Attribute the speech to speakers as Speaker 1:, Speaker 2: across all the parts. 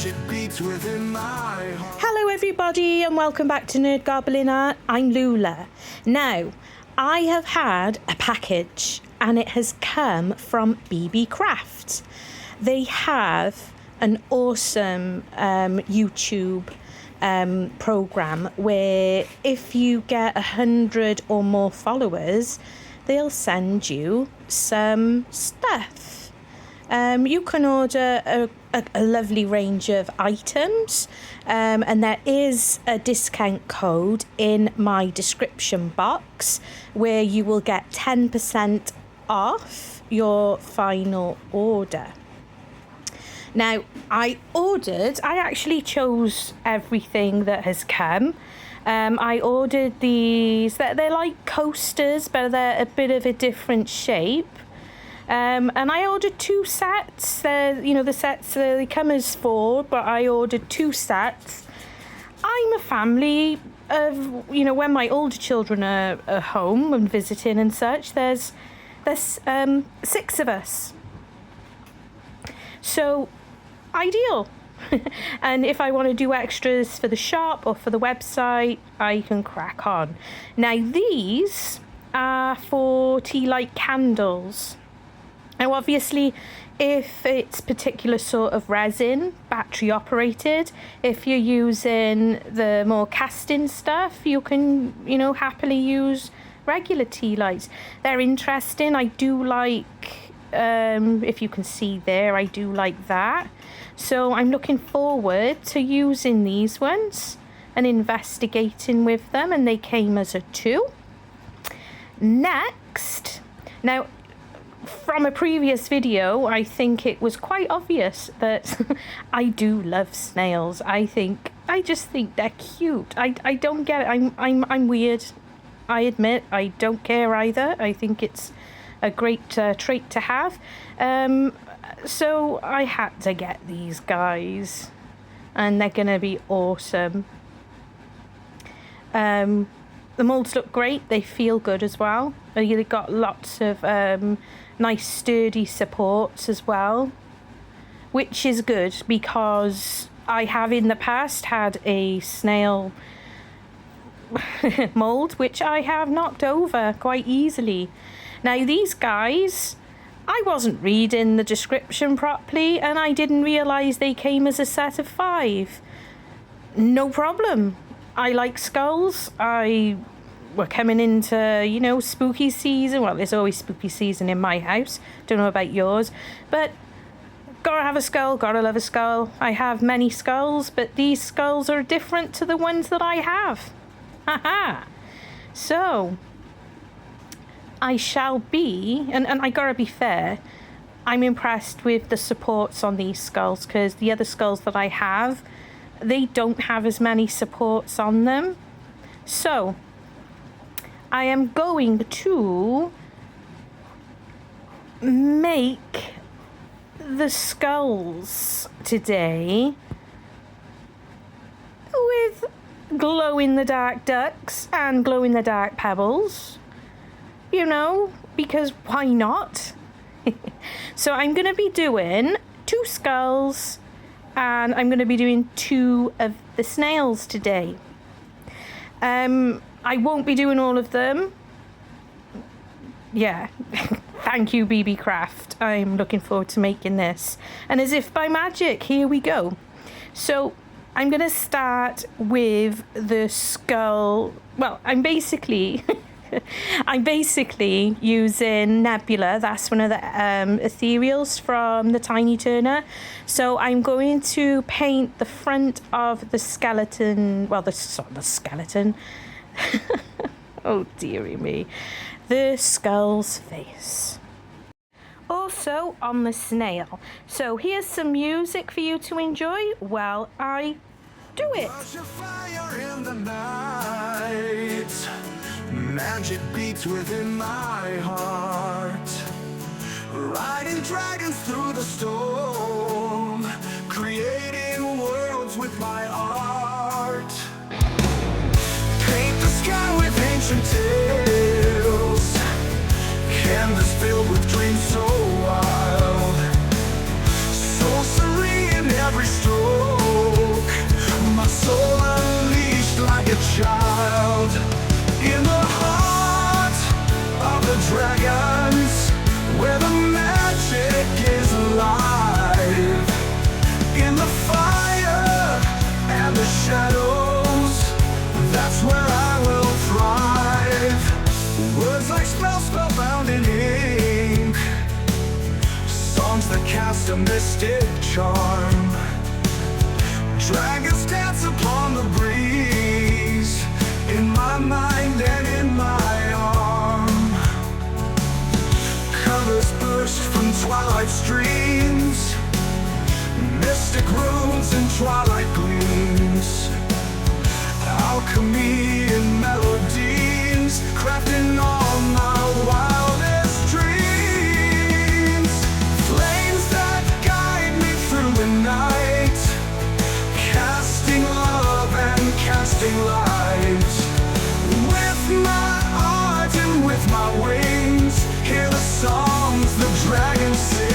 Speaker 1: Magic beats within my heart.
Speaker 2: Hello everybody and welcome back to Nerd Goblin Art. I'm Lula. Now, I have had a package and it has come from BeeBeeCraft. They have an awesome YouTube program where if you get 100 or more followers, they'll send you some stuff. You can order a lovely range of items, and there is a discount code in my description box where you will get 10% off your final order. Now, I actually chose everything that has come. I ordered these, they're like coasters, but they're a bit of a different shape. And I ordered 2 sets. The sets, they come as 4, but I ordered 2 sets. I'm a family of, when my older children are home and visiting and such, there's 6 of us. So, ideal. And if I want to do extras for the shop or for the website, I can crack on. Now, these are for tea light candles. Now, obviously, if it's particular sort of resin, battery operated, if you're using the more casting stuff, you can, happily use regular tea lights. They're interesting. I do like, if you can see there, I do like that. So I'm looking forward to using these ones and investigating with them, and they came as a 2. Next, now, from a previous video, I think it was quite obvious that I do love snails. I just think they're cute. I don't get it. I'm weird. I admit I don't care either. I think it's a great trait to have. So I had to get these guys, and they're gonna be awesome. The moulds look great. They feel good as well. They've got lots of nice sturdy supports as well, which is good because I have in the past had a snail mould which I have knocked over quite easily. Now these guys, I wasn't reading the description properly and I didn't realise they came as a set of 5. No problem. I like skulls. We're coming into, spooky season. Well, there's always spooky season in my house. Don't know about yours. But gotta have a skull, gotta love a skull. I have many skulls, but these skulls are different to the ones that I have. Haha. So, I shall be, and I gotta be fair, I'm impressed with the supports on these skulls because the other skulls that I have, they don't have as many supports on them. So, I am going to make the skulls today with glow-in-the-dark ducks and glow-in-the-dark pebbles. Because why not? So I'm going to be doing 2 skulls and I'm going to be doing 2 of the snails today. I won't be doing all of them. Yeah, thank you BeeBeeCraft. I'm looking forward to making this. And as if by magic, here we go. So I'm going to start with the skull. Well, I'm basically using Nebula. That's one of the ethereals from the Tiny Turner. So I'm going to paint the front of the skeleton. Well, the skeleton. Oh dearie me. The skull's face. Also on the snail. So here's some music for you to enjoy while I do it.
Speaker 1: Fire in the night. Magic beats within my heart. Riding dragons through the storm. Creating worlds with my art. Paint the sky with ancient tales. Canvas filled with dreams so wild. So serene in every stroke. cast a mystic charm. Dragons dance upon the breeze, in my mind and in my arm. Colors burst from twilight streams, mystic runes and twilight gleams. Alchemy and melodies, crafting all my wildest dreams. Flames that guide me through the night, casting love and casting light. With my art and with my wings, hear the songs the dragons sing.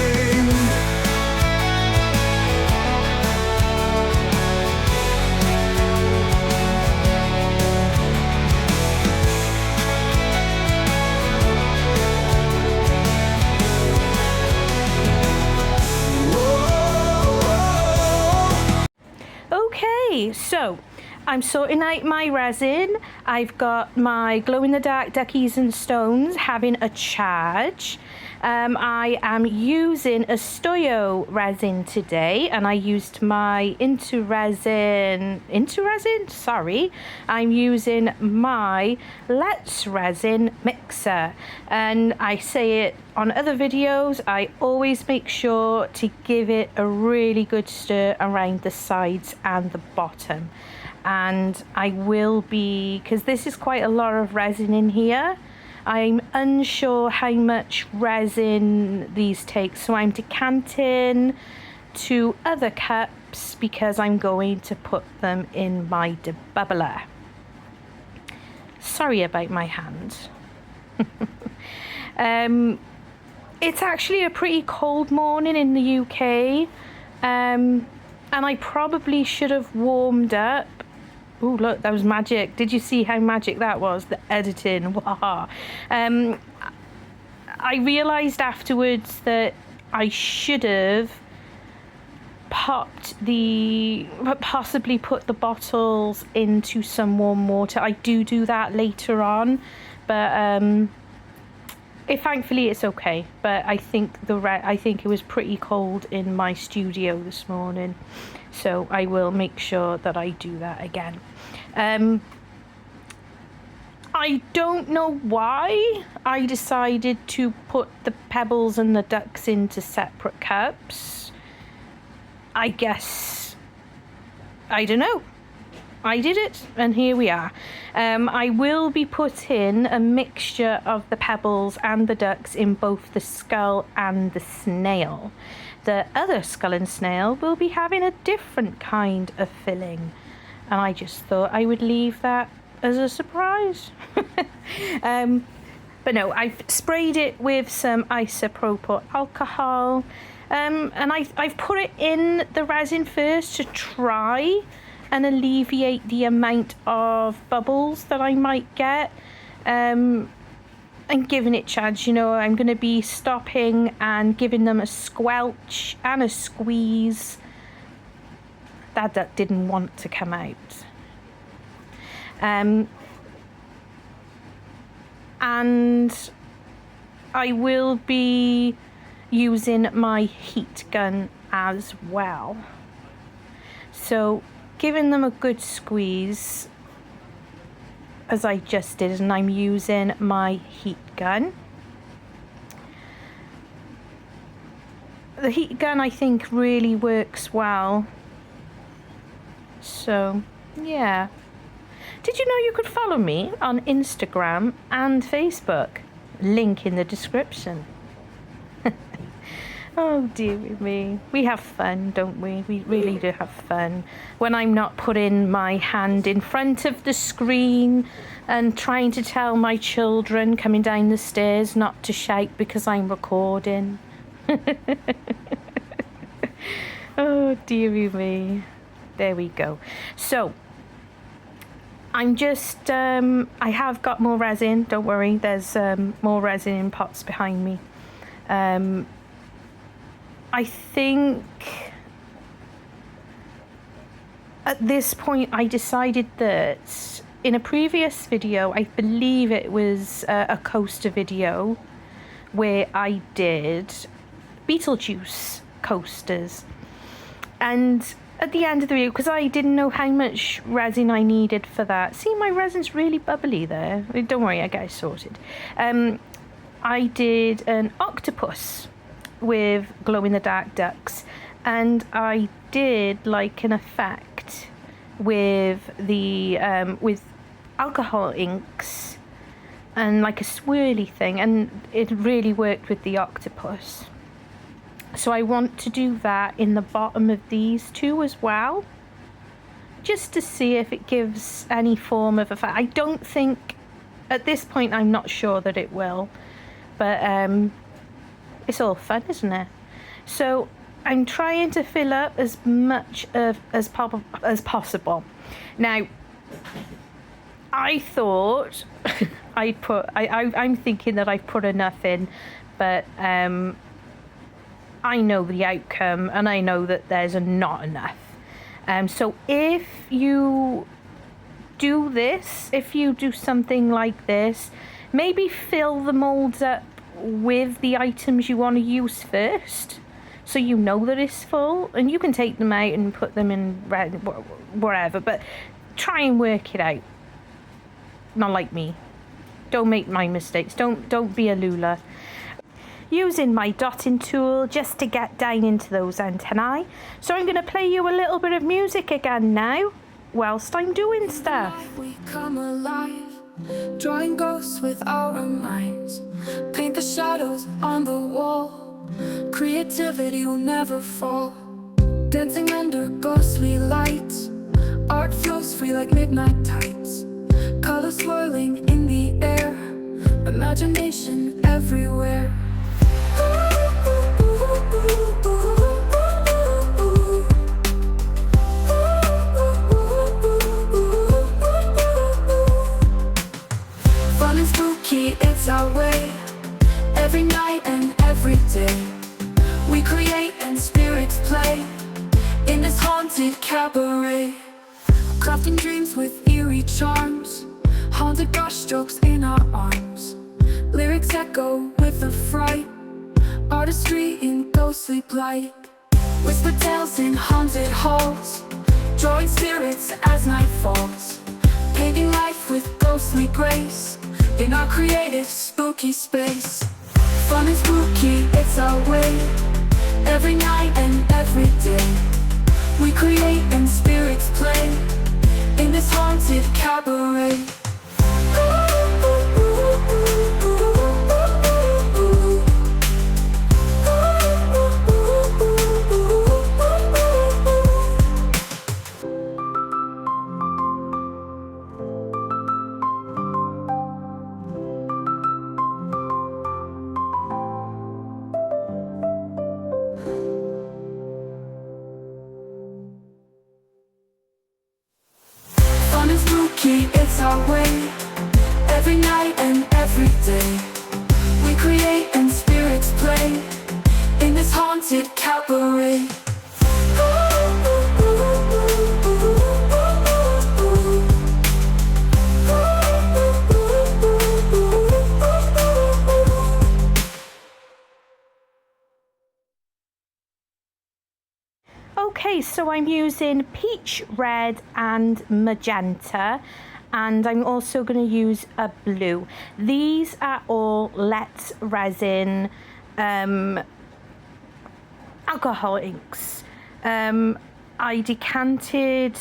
Speaker 2: Okay, so I'm sorting out my resin. I've got my glow-in-the-dark duckies and stones having a charge. I am using Istoyo resin today, and I used my sorry. I'm using my Let's Resin mixer, and I say it on other videos, I always make sure to give it a really good stir around the sides and the bottom. And I will be, because this is quite a lot of resin in here, I'm unsure how much resin these take, so I'm decanting to other cups because I'm going to put them in my debubbler. Sorry about my hand. It's actually a pretty cold morning in the UK, and I probably should have warmed up. Oh, look, that was magic. Did you see how magic that was? The editing. Wow. I realised afterwards that I should have possibly put the bottles into some warm water. I do that later on, but thankfully it's okay. But I think it was pretty cold in my studio this morning, so I will make sure that I do that again. I don't know why I decided to put the pebbles and the ducks into separate cups. I guess, I don't know. I did it, and here we are. I will be putting a mixture of the pebbles and the ducks in both the skull and the snail. The other skull and snail will be having a different kind of filling, and I just thought I would leave that as a surprise. But no, I've sprayed it with some isopropyl alcohol, and I've put it in the resin first to try and alleviate the amount of bubbles that I might get, and giving it a chance. You know, I'm going to be stopping and giving them a squelch and a squeeze. That duck didn't want to come out. And I will be using my heat gun as well. So giving them a good squeeze as I just did, and I'm using my heat gun. The heat gun I think really works well. So yeah. Did you know you could follow me on Instagram and Facebook? Link in the description. Oh dear me. We have fun, don't we? We really do have fun. When I'm not putting my hand in front of the screen and trying to tell my children coming down the stairs not to shout because I'm recording. Oh dearie me. There we go. So I'm just, I have got more resin, don't worry, there's more resin in pots behind me. I think at this point I decided that in a previous video, I believe it was a coaster video where I did Beetlejuice coasters. And at the end of the video, because I didn't know how much resin I needed for that. See, my resin's really bubbly there. Don't worry, I got it sorted. I did an octopus with glow-in-the-dark ducks, and I did like an effect with the with alcohol inks and like a swirly thing, and it really worked with the octopus. So I want to do that in the bottom of these two as well, just to see if it gives any form of effect. I don't think, at this point, I'm not sure that it will, but it's all fun, isn't it? So I'm trying to fill up as much as possible. Now, I thought I'm thinking that I put enough in, but I know the outcome, and I know that there's not enough. So if you do this, if you do something like this, maybe fill the moulds up with the items you want to use first, so you know that it's full, and you can take them out and put them in wherever, but try and work it out. Not like me. Don't make my mistakes. Don't be a Lula. Using my dotting tool just to get down into those antennae. So I'm going to play you a little bit of music again now, whilst I'm doing stuff.
Speaker 1: We come alive, drawing ghosts with our minds. Paint the shadows on the wall. Creativity will never fall. Dancing under ghostly lights. Art flows free like midnight tides. Colors swirling in the air. Imagination everywhere. Fun and spooky, it's our way. Every night and every day, we create and spirits play in this haunted cabaret. Crafting dreams with eerie charms, haunted brushstrokes in our arms. Lyrics echo with a fright, artistry in ghostly blight. Whisper tales in haunted halls, drawing spirits as night falls. Painting life with ghostly grace in our creative spooky space. Fun and spooky, it's our way. Every night and every day, we create and spirits play in this haunted cabaret. Fun and spooky, it's our way. Every night and every day, we create and spirits play in this haunted cabaret.
Speaker 2: Okay, so I'm using peach red and magenta, and I'm also going to use a blue. These are all Let's Resin alcohol inks. I decanted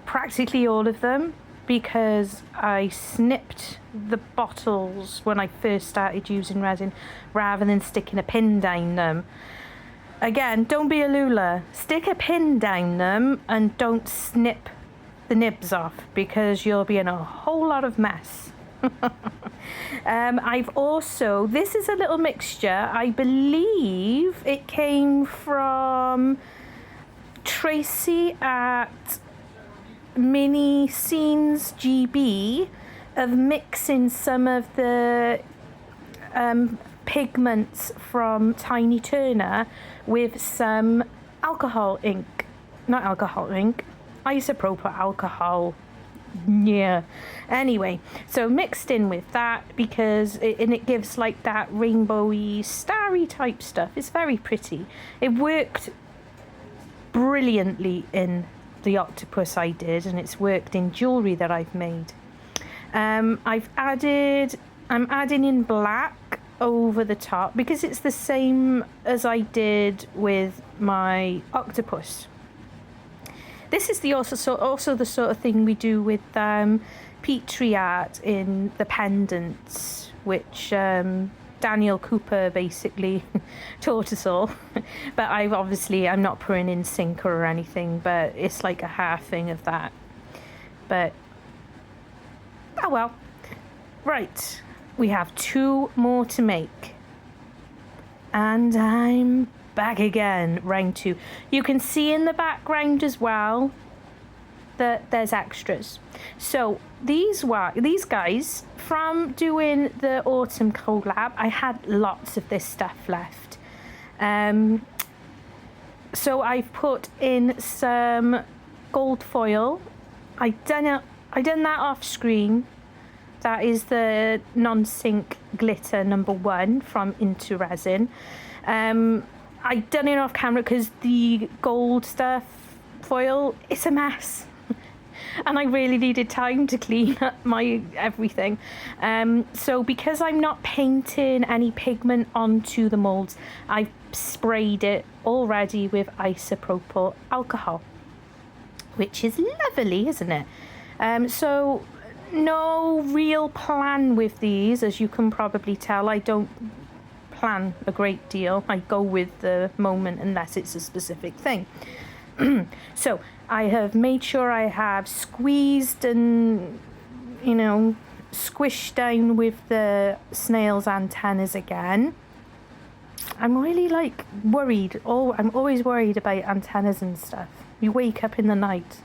Speaker 2: practically all of them because I snipped the bottles when I first started using resin rather than sticking a pin down them. Again, don't be a Lula. Stick a pin down them and don't snip the nibs off, because you'll be in a whole lot of mess. I've also, this is a little mixture. I believe it came from Tracy at Mini Scenes GB, of mixing some of the pigments from Tiny Turner with some alcohol ink, not alcohol ink, isopropyl alcohol Yeah. Anyway, so mixed in with that because it gives like that rainbowy, starry type stuff. It's very pretty. It worked brilliantly in the octopus I did, and it's worked in jewellery that I've made. I'm adding in black over the top because it's the same as I did with my octopus. This is the also the sort of thing we do with Petri art in the pendants, which Daniel Cooper basically taught us all. But I'm not putting in Sync or anything, but it's like a half thing of that. But oh well. Right, we have 2 more to make. And I'm back again, round 2. You can see in the background as well that there's extras. So these guys, from doing the autumn collab, I had lots of this stuff left. So I've put in some gold foil. I done that off screen. That is the non-sync glitter number 1 from Into Resin. I done it off camera because the gold stuff foil, it's a mess. And I really needed time to clean up my everything. So because I'm not painting any pigment onto the moulds, I've sprayed it already with isopropyl alcohol, which is lovely, isn't it? So no real plan with these, as you can probably tell. I don't plan a great deal. I go with the moment unless it's a specific thing. So I have made sure I have squeezed and, you know, squished down with the snail's antennas again. I'm really like worried. I'm always worried about antennas and stuff. You wake up in the night.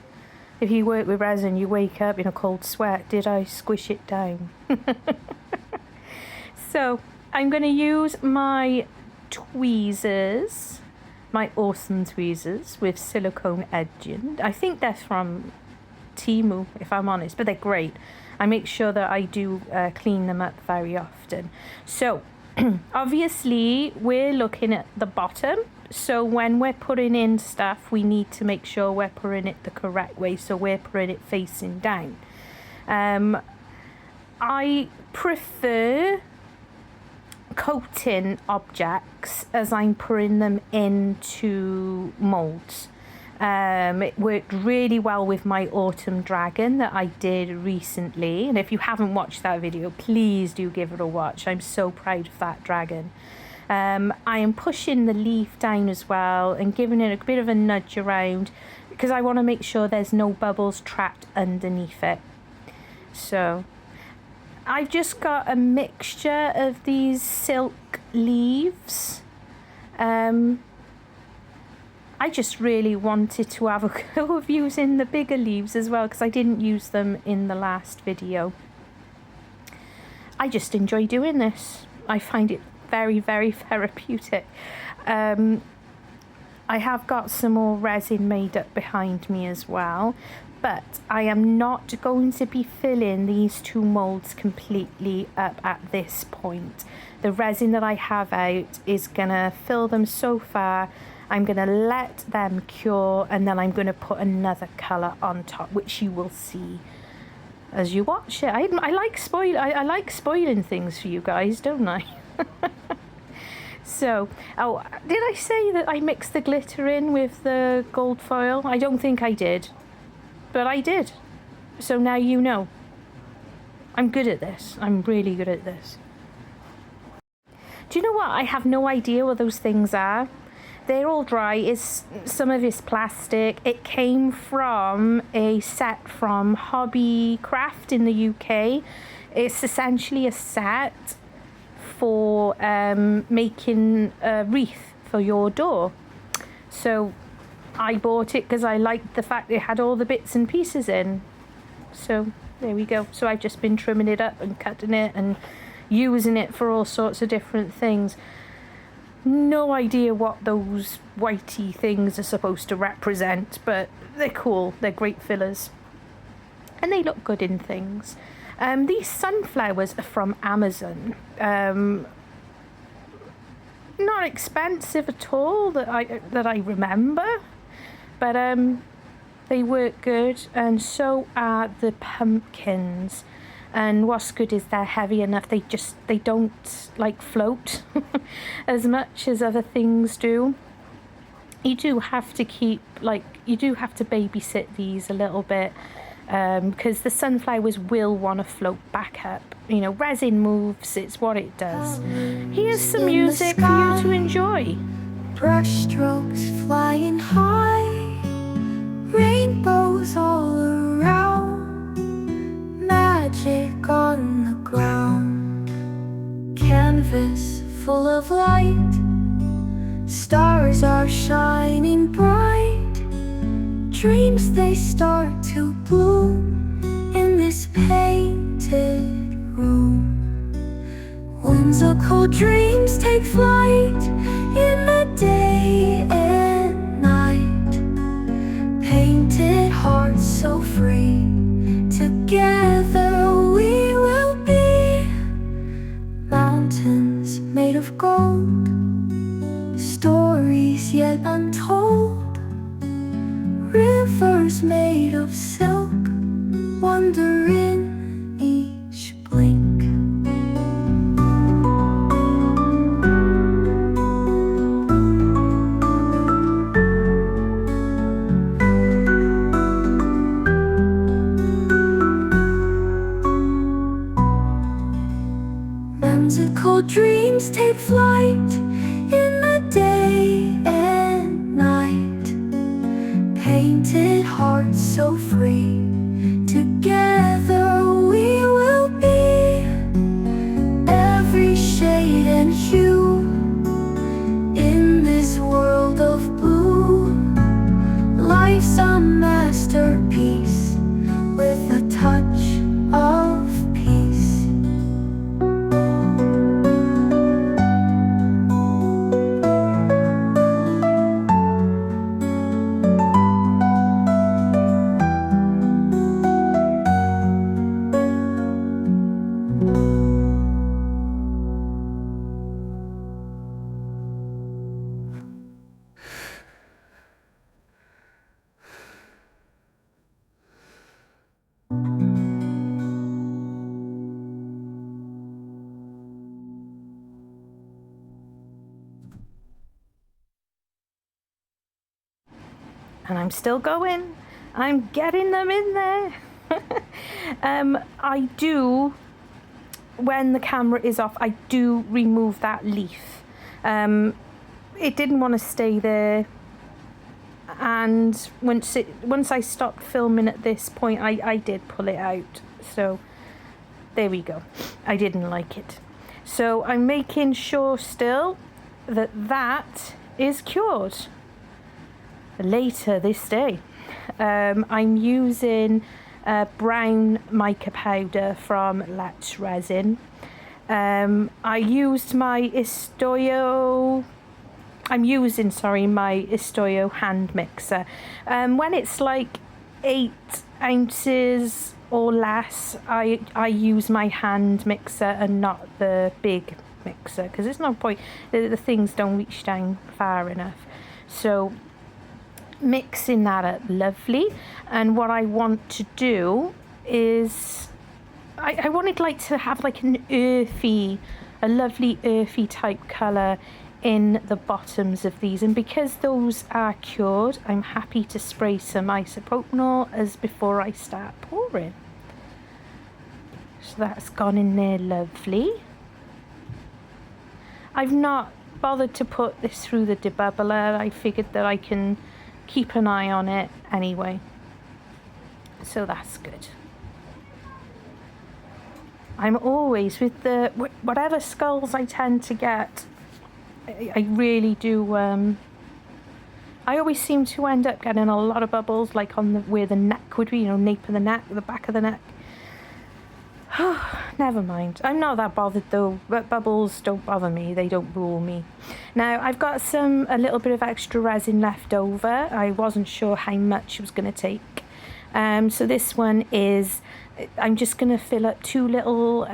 Speaker 2: If you work with resin, you wake up in a cold sweat. Did I squish it down? So I'm going to use my tweezers, my awesome tweezers with silicone edging. I think they're from Temu, if I'm honest, but they're great. I make sure that I do clean them up very often. So obviously we're looking at the bottom. So when we're putting in stuff, we need to make sure we're putting it the correct way. So we're putting it facing down. I prefer coating objects as I'm putting them into moulds. It worked really well with my autumn dragon that I did recently, and if you haven't watched that video, please do give it a watch. I'm so proud of that dragon. I am pushing the leaf down as well and giving it a bit of a nudge around because I want to make sure there's no bubbles trapped underneath it. So I've just got a mixture of these silk leaves. I just really wanted to have a go of using the bigger leaves as well because I didn't use them in the last video. I just enjoy doing this. I find it very, very therapeutic. I have got some more resin made up behind me as well, but I am not going to be filling these 2 moulds completely up at this point. The resin that I have out is gonna fill them so far. I'm gonna let them cure and then I'm gonna put another color on top, which you will see as you watch it. I like spoiling things for you guys, don't I? So, oh, did I say that I mixed the glitter in with the gold foil? I don't think I did, but I did. So now you know. I'm good at this. I'm really good at this. Do you know what? I have no idea what those things are. They're all dry. Some of it's plastic. It came from a set from BeeBeeCraft in the UK. It's essentially a set for making a wreath for your door. So I bought it because I liked the fact it had all the bits and pieces in. So there we go. So I've just been trimming it up and cutting it and using it for all sorts of different things. No idea what those whitey things are supposed to represent, but they're cool. They're great fillers. and they look good in things. These sunflowers are from Amazon. Not expensive at all that I remember, but they work good, and so are the pumpkins. And what's good is they're heavy enough, they don't like float as much as other things do. You do have to babysit these a little bit, because the sunflowers will want to float back up. You know, resin moves, it's what it does. Here's some music for you to enjoy.
Speaker 1: Brush strokes flying high, rainbows all around, magic on the ground, canvas full of light, stars are shining bright, dreams they start to bloom in this painted room. Whimsical dreams take flight in the day and night, painted hearts so free, together we will be mountains made of gold, stories yet untold, rivers made of silk, wonder in each blink. Whimsical dreams take flight in the day and night, painted hearts so free, together we will be every shade and hue in this world of blue. Life's a masterpiece with a touch of peace.
Speaker 2: And I'm still going. I'm getting them in there. I do, when the camera is off, I do remove that leaf. It didn't want to stay there. And once I stopped filming at this point, I did pull it out. So there we go. I didn't like it. So I'm making sure still that that is cured. Later this day, I'm using brown mica powder from Latch Resin. I used my Istoyo. I'm using, my Istoyo hand mixer. When it's like 8 ounces or less, I use my hand mixer and not the big mixer, because there's no point. The things don't reach down far enough. So mixing that up lovely, and what I want to do is I wanted to have a lovely earthy type colour in the bottoms of these, and because those are cured, I'm happy to spray some isopropanol as before I start pouring. So that's gone in there lovely. I've not bothered to put this through the debubbler. I figured that I can keep an eye on it anyway, so that's good. I'm always with the whatever skulls I tend to get, I really do I always seem to end up getting a lot of bubbles, like on where the neck would be, nape of the neck, the back of the neck. Never mind, I'm not that bothered though. But bubbles don't bother me, they don't rule me. Now I've got a little bit of extra resin left over. I wasn't sure how much it was going to take, So this one is, I'm just going to fill up 2 little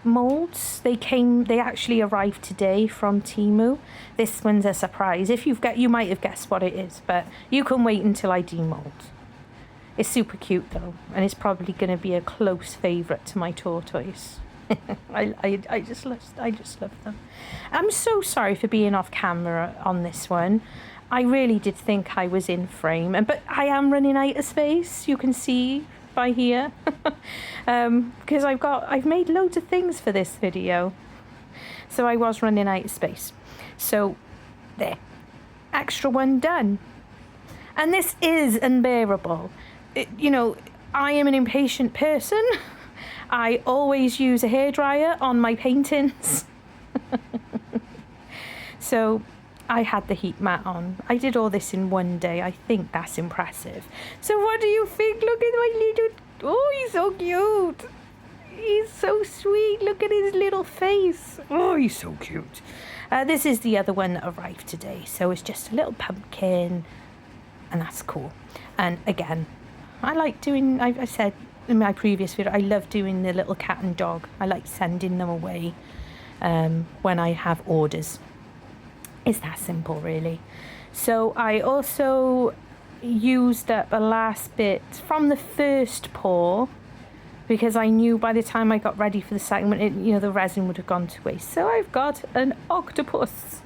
Speaker 2: moulds. They actually arrived today from Temu. This one's a surprise. If you might have guessed what it is, but you can wait until I demold. It's super cute though, and it's probably going to be a close favourite to my tortoise. I just love them. I'm so sorry for being off camera on this one. I really did think I was in frame, but I am running out of space. You can see by here, because I've made loads of things for this video, so I was running out of space. So there, extra one done. And this is unbearable. You know, I am an impatient person. I always use a hairdryer on my paintings. So I had the heat mat on. I did all this in one day. I think that's impressive. So what do you think? Look at my little... Oh, he's so cute. He's so sweet. Look at his little face. Oh, he's so cute. This is the other one that arrived today. So it's just a little pumpkin. And that's cool. And again, I like doing... I said in my previous video, I love doing the little cat and dog. I like sending them away when I have orders. It's that simple, really. So I also used up a last bit from the first pour, because I knew by the time I got ready for the second one, you know, the resin would have gone to waste. So I've got an octopus,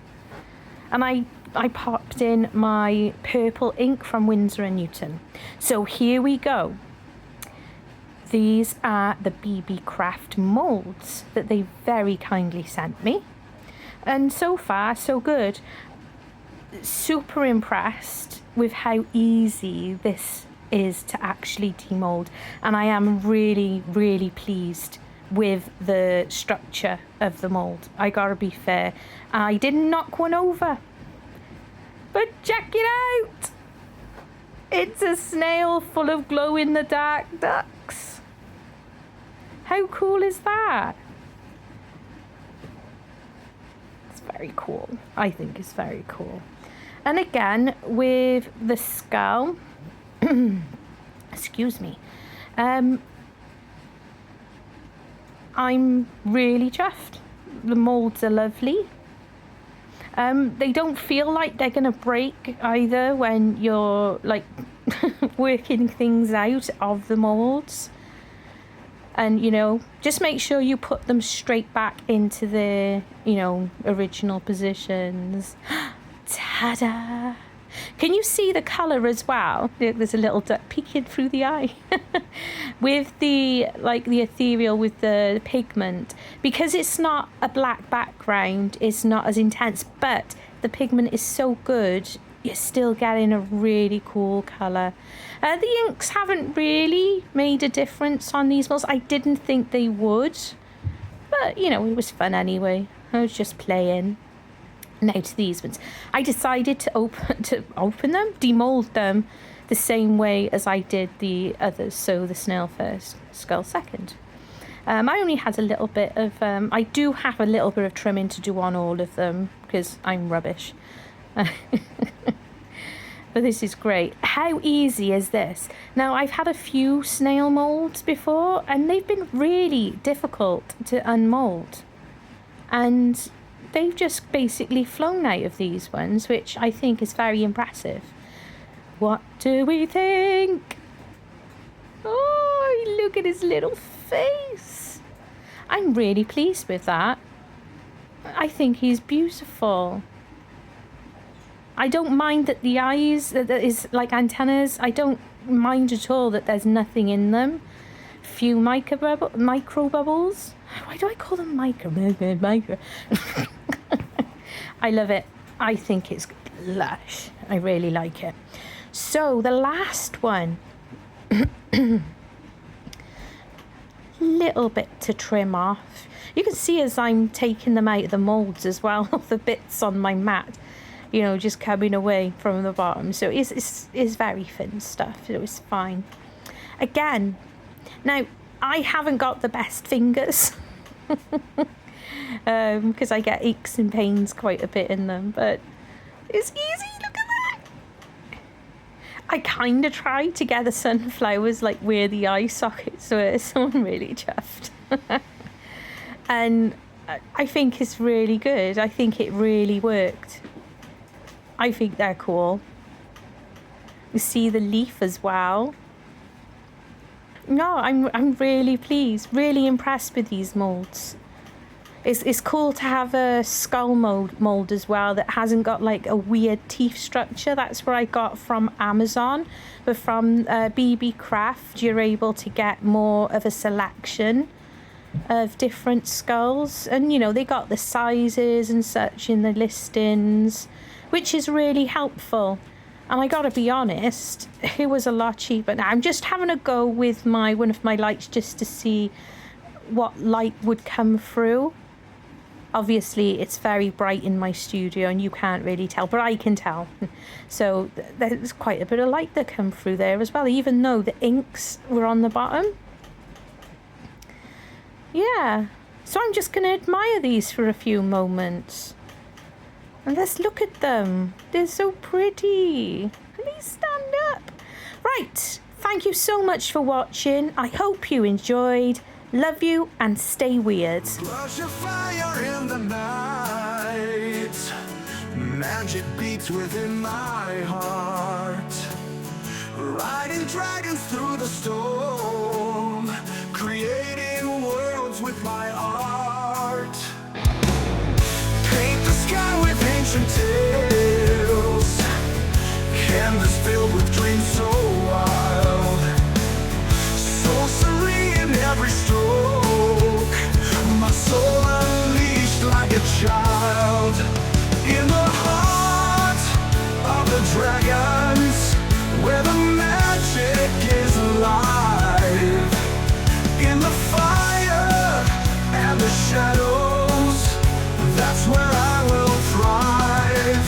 Speaker 2: and I popped in my purple ink from Winsor & Newton. So here we go. These are the BeeBeeCraft moulds that they very kindly sent me. And so far, so good. Super impressed with how easy this is to actually demold. And I am really, really pleased with the structure of the mould. I gotta be fair. I didn't knock one over. But check it out! It's a snail full of glow-in-the-dark ducks. How cool is that? It's very cool. I think it's very cool. And again, with the skull, excuse me, I'm really chuffed. The moulds are lovely. They don't feel like they're gonna break either when you're like working things out of the moulds. And, you know, just make sure you put them straight back into their, you know, original positions. Ta-da! Can you see the colour as well? There's a little duck peeking through the eye. With the, like, the ethereal with the pigment. Because it's not a black background, it's not as intense, but the pigment is so good, you're still getting a really cool colour. The inks haven't really made a difference on these molds. I didn't think they would, but you know, it was fun anyway. I was just playing. Now to these ones, I decided to open them, demold them the same way as I did the others. So the snail first, skull second. I only had a little bit of. I do have a little bit of trimming to do on all of them because I'm rubbish. But this is great. How easy is this? Now, I've had a few snail molds before, and they've been really difficult to unmold. And they've just basically flown out of these ones, which I think is very impressive. What do we think? Oh, look at his little face. I'm really pleased with that. I think he's beautiful. I don't mind that the eyes, that is like antennas, I don't mind at all that there's nothing in them. Few micro bubbles. Why do I call them micro? I love it. I think it's lush. I really like it. So the last one. Little bit to trim off. You can see as I'm taking them out of the moulds as well, the bits on my mat, you know, just coming away from the bottom. So it's very thin stuff. It was fine. Again, now I haven't got the best fingers because I get aches and pains quite a bit in them, but it's easy. Look at that. I kind of tried to get the sunflowers like where the eye sockets were, so I'm really chuffed. And I think it's really good. I think it really worked. I think they're cool. You see the leaf as well. No, I'm really pleased, really impressed with these moulds. It's cool to have a skull mold as well that hasn't got like a weird teeth structure. That's where I got from Amazon. But from BeeBeeCraft, you're able to get more of a selection of different skulls. And, you know, they got the sizes and such in the listings, which is really helpful. And I gotta be honest, it was a lot cheaper. Now I'm just having a go with one of my lights just to see what light would come through. Obviously it's very bright in my studio and you can't really tell, but I can tell. So there's quite a bit of light that come through there as well, even though the inks were on the bottom. Yeah, so I'm just gonna admire these for a few moments. And let's look at them. They're so pretty. Please stand up. Right, thank you so much for watching. I hope you enjoyed. Love you and stay weird.
Speaker 3: Rush of fire in the night. Magic beats within my heart. Riding dragons through the storm. Creating worlds with my art. Paint the sky with ancient tales. Canvas filled with dreams so wild. Sorcery in every stroke. My soul unleashed like a child. In the heart of the dragons, where the magic is alive. In the fire and the shadows, that's where I will thrive.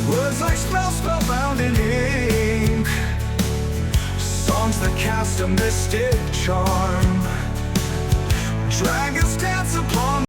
Speaker 3: Words like spellbound in ink. Songs that cast a mystic charm. Dragons dance upon